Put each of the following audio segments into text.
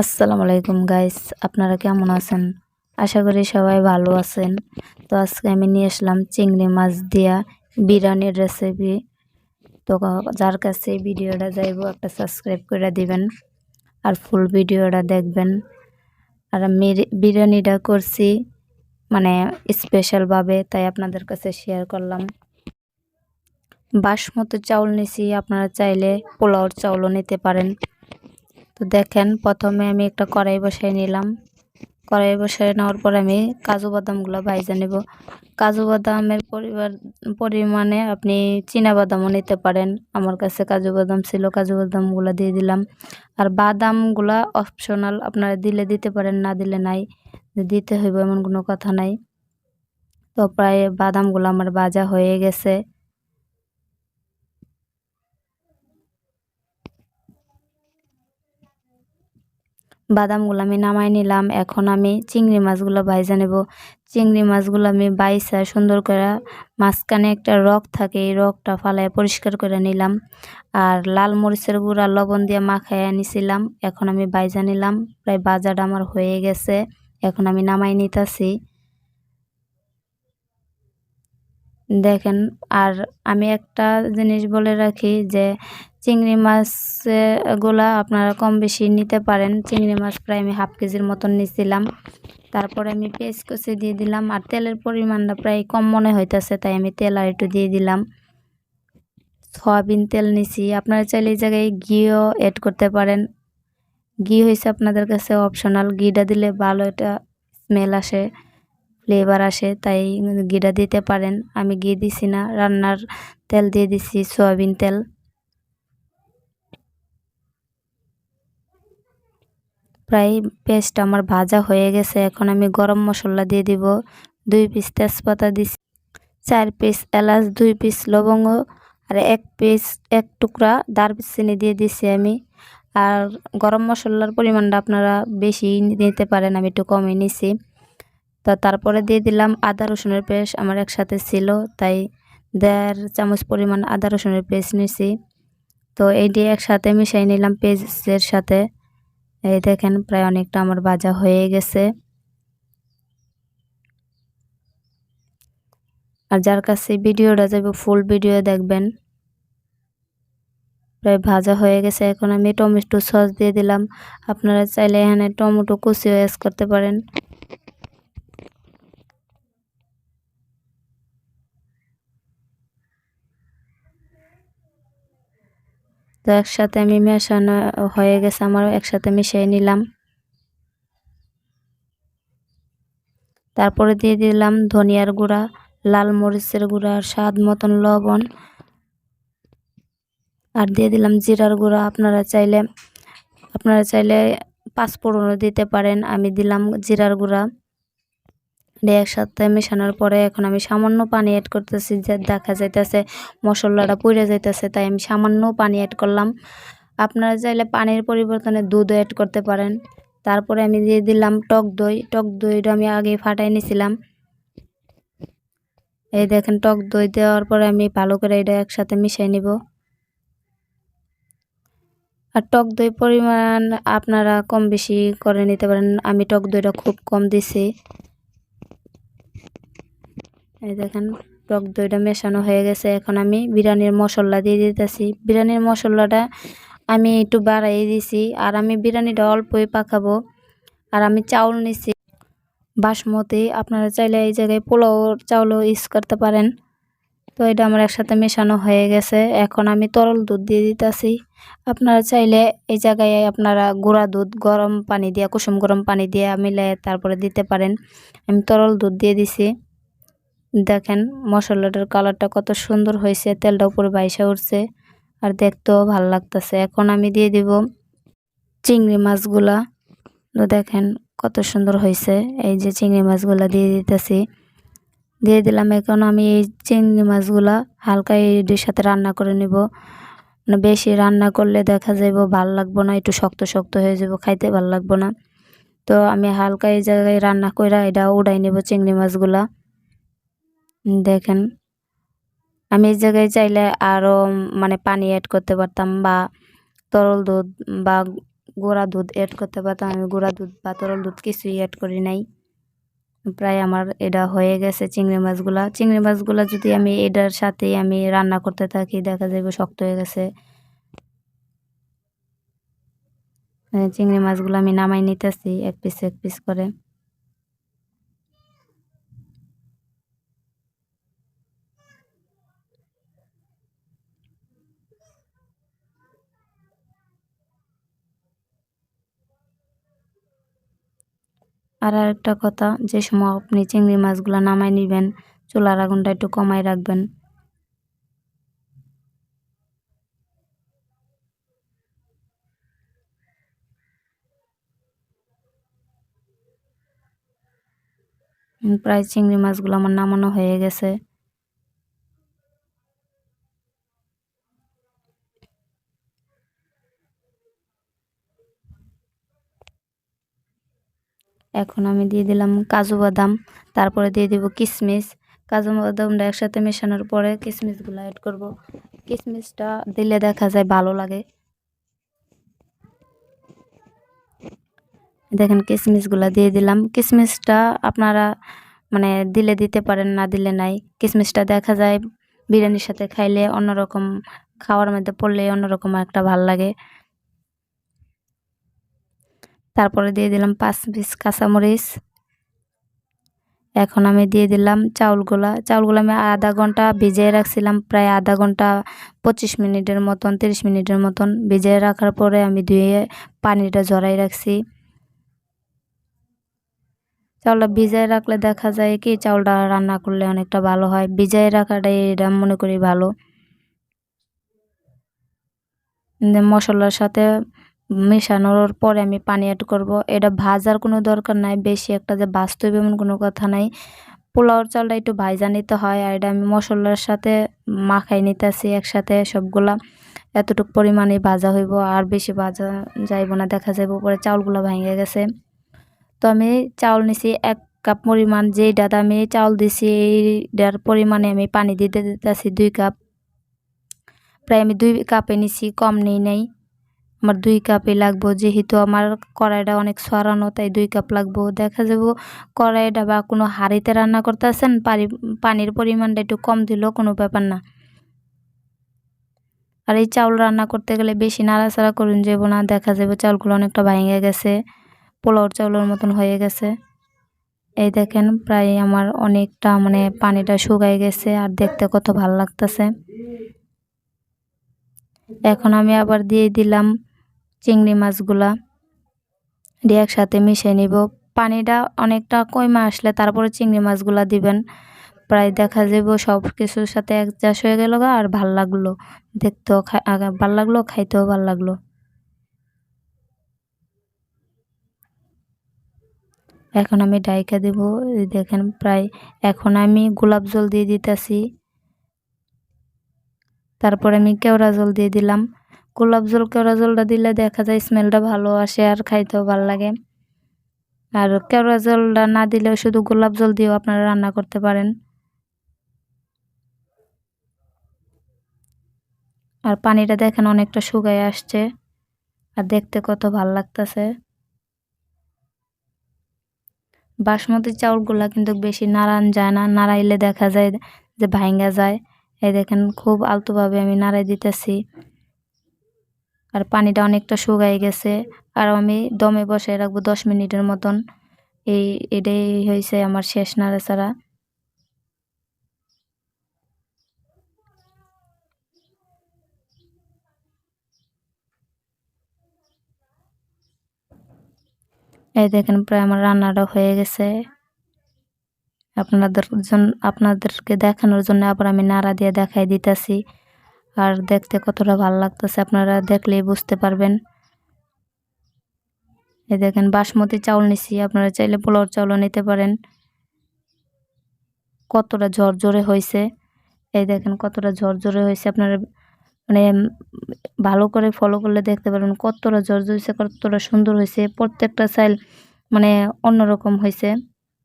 আসসালামু আলাইকুম গাইস, আপনারা কেমন আছেন? আশা করি সবাই ভালো আছেন। তো আজকে আমি নিয়ে আসলাম চিংড়ি মাছ দিয়া বিরিয়ানির রেসিপি। তো যার কাছে এই ভিডিওটা যাইব একটা সাবস্ক্রাইব করে দিবেন আর ফুল ভিডিওটা দেখবেন। আর আমি বিরিয়ানিটা করছি মানে স্পেশালভাবে, তাই আপনাদের কাছে শেয়ার করলাম। বাসমতি চাউল নিছি, আপনারা চাইলে পোলাওর চাউলও নিতে পারেন। তো দেখেন, প্রথমে আমি একটা কড়াই বসাই নিলাম। কড়াই বসায় নেওয়ার পর আমি কাজু বাদামগুলো ভাইজা নেব। কাজু বাদামের পরিমাণে আপনি চীনা বাদামও নিতে পারেন। আমার কাছে কাজু বাদাম ছিল, কাজু বাদামগুলো দিয়ে দিলাম। আর বাদামগুলা অপশনাল, আপনারা দিলে দিতে পারেন, না দিলে নাই। দিতে হইব এমন কোনো কথা নাই। তো প্রায় বাদামগুলো আমার ভাজা হয়ে গেছে। বাদামগুলো আমি নামাই নিলাম। এখন আমি চিংড়ি মাছগুলো ভাইজা নেব। চিংড়ি মাছগুলো আমি বাইসা সুন্দর করে, মাঝখানে একটা রক থাকে, এই রকটা ফালায় পরিষ্কার করে নিলাম। আর লাল মরিচের গুঁড়া লবণ দিয়ে মাখাইয়া নিছিলাম। এখন আমি ভাইজা নিলাম। প্রায় ভাজাটা আমার হয়ে গেছে। এখন আমি নামাই নিতেছি। দেখেন, আর আমি একটা জিনিস বলে রাখি যে চিংড়ি মাছ গুলা আপনারা কম বেশি নিতে পারেন। চিংড়ি মাছ প্রায় আমি হাফ কেজির মতন নিছিলাম। তারপরে আমি পেঁয়াজ কুচি দিয়ে দিলাম। আর তেলের পরিমাণটা প্রায় কম মনে হইতেছে, তাই আমি তেল আর একটু দিয়ে দিলাম। সয়াবিন তেল নিছি, আপনারা চাইলে এই জায়গায় ঘিও অ্যাড করতে পারেন। ঘি হয়েছে আপনাদের কাছে অপশনাল, ঘিটা দিলে ভালো একটা স্মেল আসে, ফ্লেভার আসে, তাই ঘিটা দিতে পারেন। আমি ঘি দিছি না, রান্নার তেল দিয়ে দিছি, সয়াবিন তেল। প্রায় পেস্ট আমার ভাজা হয়ে গেছে। এখন আমি গরম মশলা দিয়ে দিব। 2 পিস তেজপাতা দিছি, 4 পিস এলাচ, 2 পিস লবঙ্গ, আর 1 টুকরা দারচিনি দিয়ে দিছি আমি। আর গরম মশলার পরিমাণটা আপনারা বেশি নিতে পারেন, আমি একটু কমই নিছি। তো তারপরে দিয়ে দিলাম আদা রসুনের পেস্ট, আমার একসাথে ছিল, তাই 1.5 চামচ পরিমাণ আদা রসুনের পেস্ট নিছি। তো এই দিয়ে একসাথে মিশিয়ে নিলাম পেস্টের সাথে। এই দেখেন, প্রায় অনেকটা আমার ভাজা হয়ে গেছে। আর যার কাছে ভিডিওটা যাবে ফুল ভিডিও দেখবেন। প্রায় ভাজা হয়ে গেছে। এখন আমি টমেটো সস দিয়ে দিলাম। আপনারা চাইলে এখানে টমেটো কুচিও অ্যাড করতে পারেন। তো একসাথে আমি মেশানো হয়ে গেছে আমার, একসাথে মিশিয়ে নিলাম। তারপরে দিয়ে দিলাম ধনিয়ার গুঁড়া, লাল মরিচের গুঁড়া, স্বাদ মতন লবণ, আর দিয়ে দিলাম জিরার গুঁড়া। আপনারা চাইলে পাঁচফোড়নও দিতে পারেন, আমি দিলাম জিরার গুঁড়া। দিয়ে একসাথে মেশানোর পরে এখন আমি সামান্য পানি অ্যাড করতেছি, যে দেখা যাইতেছে মশলাটা পুড়ে যাইতেছে, তাই আমি সামান্য পানি অ্যাড করলাম। আপনারা চাইলে পানির পরিবর্তনে দুধও অ্যাড করতে পারেন। তারপরে আমি দিয়ে দিলাম টক দই। টক দইটা আমি আগে ফাটাই নিয়েছিলাম। এই দেখেন, টক দই দেওয়ার পরে আমি ভালো করে এটা একসাথে মিশিয়ে নিব। আর টক দই পরিমাণ আপনারা কম বেশি করে নিতে পারেন, আমি টক দইটা খুব কম দিছি। এই দেখেন, টক দইটা মেশানো হয়ে গেছে। এখন আমি বিরিয়ানির মশলা দিয়ে দিতেছি। বিরিয়ানির মশলাটা আমি একটু বাড়াই দিছি, আর আমি বিরিয়ানিটা অল্পই পাকাবো। আর আমি চাউল নিছি বাসমতি, আপনারা চাইলে এই জায়গায় পোলাও চাউলও ইউজ করতে পারেন। তো এটা আমার একসাথে মেশানো হয়ে গেছে। এখন আমি তরল দুধ দিয়ে দিতেছি। আপনারা চাইলে এই জায়গায় আপনারা গুঁড়া দুধ গরম পানি দিয়ে, কুসুম গরম পানি দিয়ে মিলে তারপরে দিতে পারেন। আমি তরল দুধ দিয়ে দিছি। দেখেন মশলাটার কালারটা কত সুন্দর হয়েছে, তেলটা উপরে বাইসা উঠছে, আর দেখতেও ভালো লাগতেছে। এখন আমি দিয়ে দিব চিংড়ি মাছগুলা। তো দেখেন কত সুন্দর হয়েছে। এই যে চিংড়ি মাছগুলা দিয়ে দিতেছি, দিয়ে দিলাম। এখন আমি এই চিংড়ি মাছগুলা হালকা এর সাথে রান্না করে নিব। মানে বেশি রান্না করলে দেখা যাইব ভাল লাগবো না, একটু শক্ত শক্ত হয়ে যাব, খাইতে ভাল লাগবো না। তো আমি হালকা এই জায়গায় রান্না করে এটা উড়াই নেব চিংড়ি মাছগুলা। দেখেন, আমি এই জায়গায় চাইলে আরও মানে পানি অ্যাড করতে পারতাম, বা তরল দুধ বা গুঁড়া দুধ অ্যাড করতে পারতাম, আমি গুঁড়া দুধ বা তরল দুধ কিছুই অ্যাড করি নাই। প্রায় আমার এটা হয়ে গেছে চিংড়ি মাছগুলা যদি আমি এটার সাথেই আমি রান্না করতে থাকি দেখা যাবে শক্ত হয়ে গেছে। চিংড়ি মাছগুলো আমি নামাই নিতেছি এক পিস করে। আর আরেকটা কথা, যে সময় আপনি চিংড়ি মাছগুলো নামাই নিবেন চুলার আগুনটা একটু কমায় রাখবেন। প্রায় চিংড়ি মাছগুলো আমার নামানো হয়ে গেছে। এখন আমি দিয়ে দিলাম কাজু বাদাম, তারপরে দিয়ে দিব কিশমিশ। কাজু বাদামটা একসাথে মেশানোর পরে কিশমিশগুলো অ্যাড করব। কিশমিশটা দিলে দেখা যায় ভালো লাগে। দেখেন কিশমিশগুলো দিয়ে দিলাম। কিশমিশটা আপনারা মানে দিলে দিতে পারেন, না দিলে নাই। কিশমিশটা দেখা যায় বিরিয়ানির সাথে খাইলে অন্যরকম, খাওয়ার মধ্যে পড়লে অন্যরকম একটা ভাল লাগে। তারপরে দিয়ে দিলাম 5 পিস কাঁচামরিচ। এখন আমি দিয়ে দিলাম চাউলগুলা আমি আধা ঘন্টা ভিজিয়ে রাখছিলাম, প্রায় আধা ঘন্টা 25 মিনিটের মতন 30 মিনিটের মতন ভিজিয়ে রাখার পরে আমি ধুয়ে পানিটা ঝরাই রাখছি। চাউলটা ভিজায় রাখলে দেখা যায় কি চাউলটা রান্না করলে অনেকটা ভালো হয়, ভিজায় রাখাটাই এটা মনে করি ভালো। মশলার সাথে মেশানোর পরে আমি পানি অ্যাড করব। এটা ভাজার কোনো দরকার নাই, বেশি একটা যে ভাজতে হবে এমন কোনো কথা নাই। পোলাওর চালটা একটু ভাজা নিতে হয়, আর এটা আমি মশলার সাথে মাখাই নিতেছি একসাথে সবগুলা। এতটুক পরিমাণে ভাজা হইব, আর বেশি ভাজা যাইব না, দেখা যাইব পরে চাউলগুলো ভেঙে গেছে। তো আমি চাউল নিছি 1 কাপ পরিমাণ, যেইটাতে আমি চাউল দিছি এইটার পরিমাণে আমি পানি দিতে দিতেছি 2 কাপ। প্রায় আমি 2 কাপে নিছি, কম নেই নাই। আমার 2 কাপই লাগবো, যেহেতু আমার কড়াইটা অনেক ছড়ানো তাই 2 কাপ লাগবো। দেখা যাব কড়াইটা বা কোনো হাঁড়িতে রান্না করতেছেন পানির পরিমাণটা একটু কম দিলেও কোনো ব্যাপার না। আর এই চাউল রান্না করতে গেলে বেশি নাড়াচাড়া করুন যাব না, দেখা যাবে চাউলগুলো অনেকটা ভেঙে গেছে, পোলাওর চাউলের মতন হয়ে গেছে। এই দেখেন প্রায় আমার অনেকটা মানে পানিটা শুকায় গেছে, আর দেখতে কত ভালো লাগতেছে। এখন আমি আবার দিয়ে দিলাম চিংড়ি মাছগুলা, দিয়ে একসাথে মিশিয়ে নিব। পানিটা অনেকটা কমে আসলে তারপরে চিংড়ি মাছগুলা দিবেন। প্রায় দেখা যাব সব কিছুর সাথে অ্যাডজাস্ট হয়ে গেল, আর ভাল লাগলো দেখতেও, ভাল লাগলো খাইতেও ভাল লাগলো। এখন আমি ডাইকা দেব। এই দেখেন প্রায়, এখন আমি গোলাপ জল দিয়ে দিতেছি, তারপরে আমি কেওড়া জল দিয়ে দিলাম। গোলাপ জল কেওড়া জলটা দিলে দেখা যায় স্মেলটা ভালো আসে আর খাইতেও ভালো লাগে। আর কেওড়া জলটা না দিলেও শুধু গোলাপ জল দিয়েও আপনারা রান্না করতে পারেন। আর পানিটা দেখেন অনেকটা শুকায় আসছে, আর দেখতে কত ভাল লাগতেছে। বাসমতি চাউলগুলা কিন্তু বেশি নাড়ান যায় না, নাড়াইলে দেখা যায় যে ভাঙ্গা যায়। এই দেখেন খুব আলতোভাবে আমি নাড়াই দিতেছি, আর পানিটা অনেকটা শুকায় গেছে। আর আমি দমে বসায় রাখবো 10 মিনিটের মতন। এটাই হয়েছে আমার শেষ নাড়াচাড়া। এই দেখেন প্রায় আমার রান্নাটা হয়ে গেছে। আপনাদেরকে দেখানোর জন্য আবার আমি নাড়া দিয়ে দেখাই দিতেছি, আর দেখতে কতটা ভালো লাগতেছে আপনারা দেখলেই বুঝতে পারবেন। এই দেখেন বাসমতি চাউল নিছি, আপনারা চাইলে পোলাওর চাউলও নিতে পারেন। কতটা ঝরঝরে হয়েছে, এই দেখেন কতটা ঝরঝরে হয়েছে। আপনারা মানে ভালো করে ফলো করলে দেখতে পারবেন কতটা ঝরঝরে হয়েছে, কতটা সুন্দর হয়েছে। প্রত্যেকটা চাল মানে অন্যরকম হয়েছে,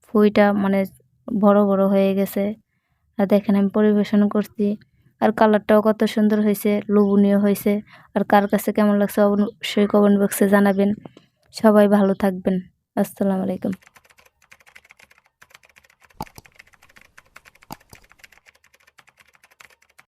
ফুইটা মানে বড় বড় হয়ে গেছে। আর দেখেন আমি পরিবেশন করছি, আর কালারটাও কত সুন্দর হয়েছে, লোভনীয় হয়েছে। আর কার কাছে কেমন লাগছে অবশ্যই কমেন্ট বক্সে জানাবেন। সবাই ভালো থাকবেন। আসসালামু আলাইকুম।